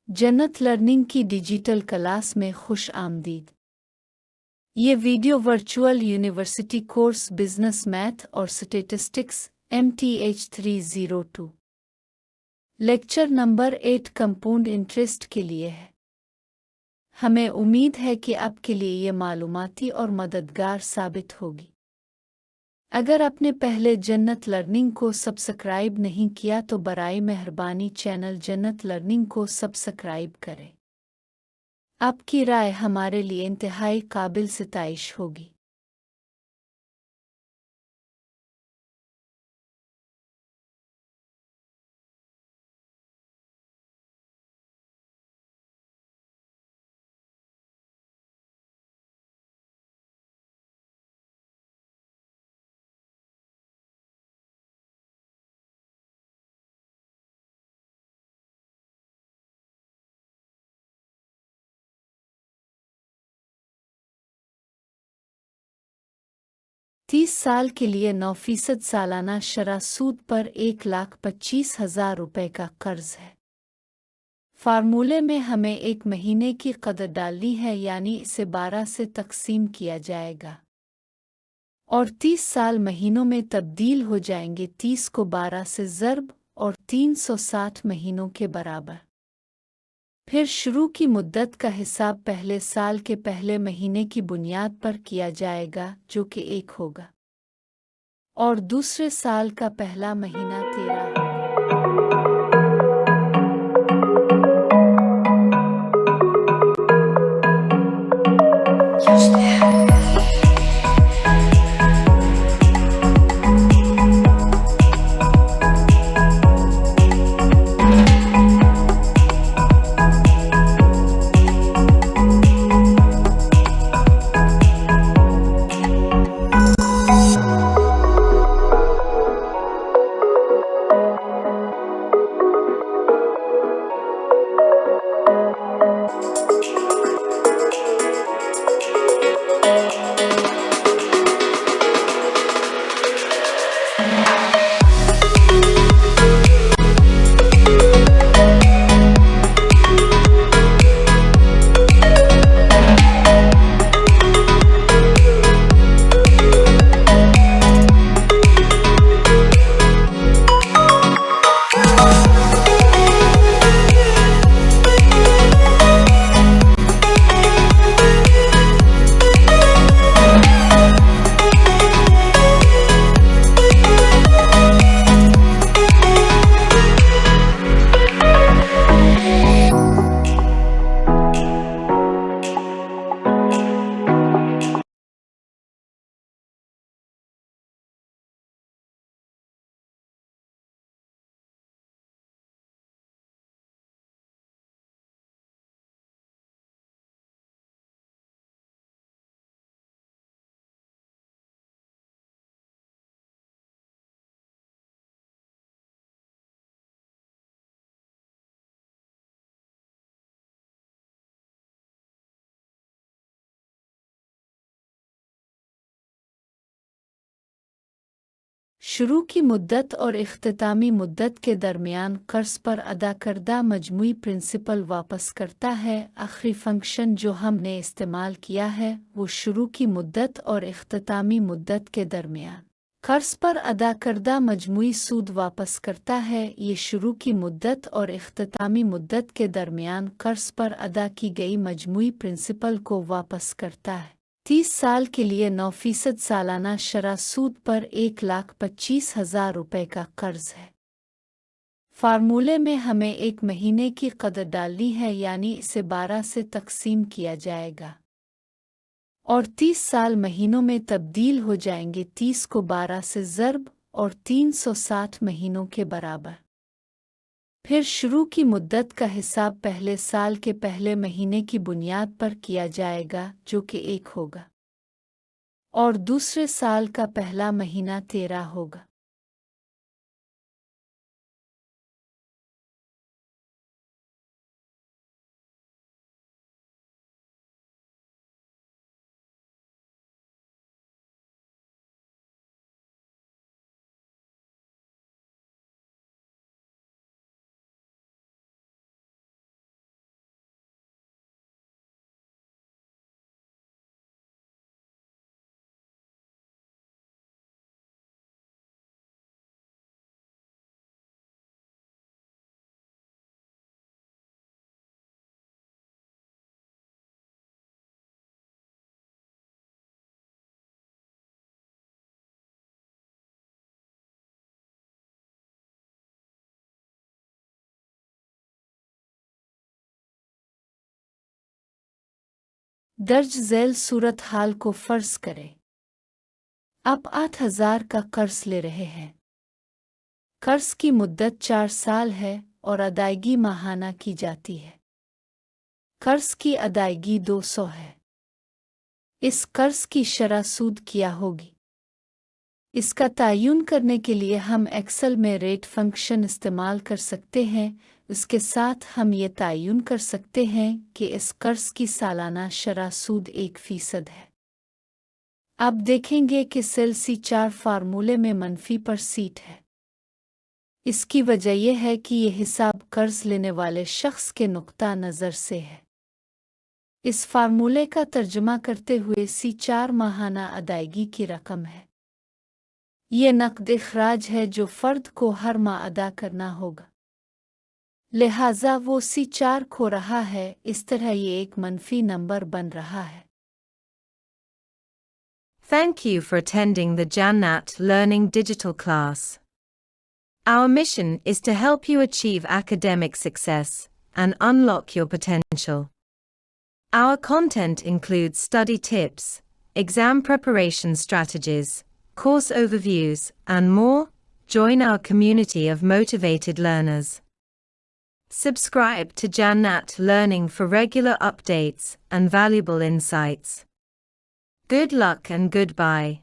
जन्नत लर्निंग की digital class में खुश आमदीद। ये video virtual university course business math और statistics MTH302 lecture number 8 compound interest के लिए है। हमें उम्मीद है कि आपके लिए ये मालूमाती और मददगार साबित होगी। अगर आपने पहले जन्नत लर्निंग को सब्सक्राइब नहीं किया तो बराए मेहरबानी चैनल जन्नत लर्निंग को सब्सक्राइब करें। आपकी राय हमारे लिए इंतहाई काबिल सिताइश होगी। तीस साल के लिए 9% सालाना शरह सूद पर 1,25,000 रुपये का कर्ज है। फार्मूले में हमें एक महीने की कदर डालनी है, यानी इसे 12 से तकसीम किया जाएगा और 30 साल महीनों में तब्दील हो जाएंगे। 30 को 12 से ज़र्ब और 360 महीनों के बराबर। फिर शुरू की मुद्दत का हिसाब पहले साल के पहले महीने की बुनियाद पर किया जाएगा, जो कि 1 होगा, और दूसरे साल का पहला महीना 13 होगा। शुरू की मुद्दत और इख्तितामी मुद्दत के दरमियान कर्ज पर अदा करदा मजमूई प्रिंसिपल वापस करता है। आखिरी फंक्शन जो हमने इस्तेमाल किया है वो शुरू की मुद्दत और इख्तितामी मुद्दत के दरमियान कर्ज पर अदा करदा मजमूई सूद वापस करता है। ये शुरू की मुद्दत और इख्तितामी मुद्दत के दरमियान कर्ज पर अदा की गई मजमूई प्रिंसिपल को वापस करता है। 30 साल के लिए 9% सालाना शरह सूद पर 1,25,000 रुपये का कर्ज है। फार्मूले में हमें एक महीने की कदर डालनी है, यानी इसे 12 से तकसीम किया जाएगा और 30 साल महीनों में तब्दील हो जाएंगे। 30 को 12 से ज़र्ब और 360 महीनों के बराबर। फिर शुरू की मुद्दत का हिसाब पहले साल के पहले महीने की बुनियाद पर किया जाएगा, जो कि 1 होगा, और दूसरे साल का पहला महीना 13 होगा। दर्ज झैल सूरत हाल को फर्ज करें। आप 8,000 का कर्ज ले रहे हैं। कर्ज की मुद्दत 4 साल है और अदायगी माहाना की जाती है। कर्ज की अदायगी 200 है। इस कर्ज की शरह सूद क्या होगी? इसका तयन करने के लिए हम एक्सेल में रेट फंक्शन इस्तेमाल कर सकते हैं। इसके साथ हम ये तयन कर सकते हैं कि इस कर्ज की सालाना शरह सूद 1% है। अब देखेंगे कि सेल C4 फार्मूले में -% है। इसकी वजह यह है कि यह हिसाब कर्ज लेने वाले शख्स के नुक्ता नज़र से है। इस फार्मूले का तर्जुमा करते हुए C4 माहाना अदायगी की रकम है। ये नकद अखराज है जो फ़र्द को हर माह अदा करना होगा। लिहाजा वो C4 खो रहा है। इस तरह ये एक मनफी नंबर बन रहा है। Thank you for attending the Jannat Learning Digital class. Our mission is to help you achieve academic success and unlock your potential. Our content includes study tips, exam preparation strategies, course overviews, and more. Join our community of motivated learners. Subscribe to Jannat Learning for regular updates and valuable insights. Good luck and goodbye.